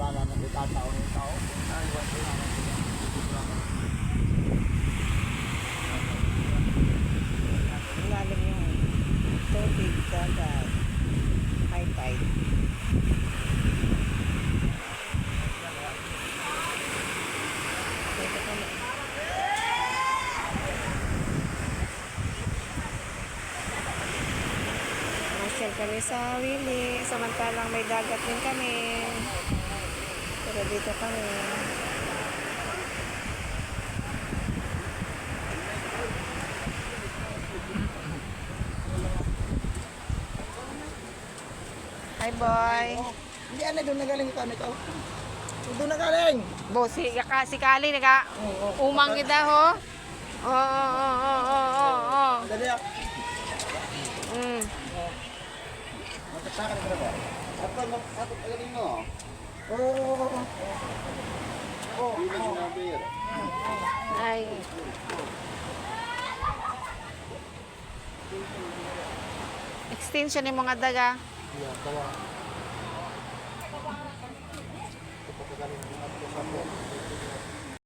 bala ng itatao ng tao. Naiwan ko naman sila. Ilalim yung tubig, dagat, high tide. Dito kami. Masyal kami sa Willy, samantalang may dagat din kami. Pero dito kami. Hi boy. Hindi, ano, doon nagaling ito, ano ito? Doon nagaling! Bo, si Kali naga umang kita ho. Oo. Dali ah. Mm. Magkataka na ba? Ako galing mo. Oo. Hindi na sinabi yun. Ay. Extension yung mga daga. Yeah, tawa.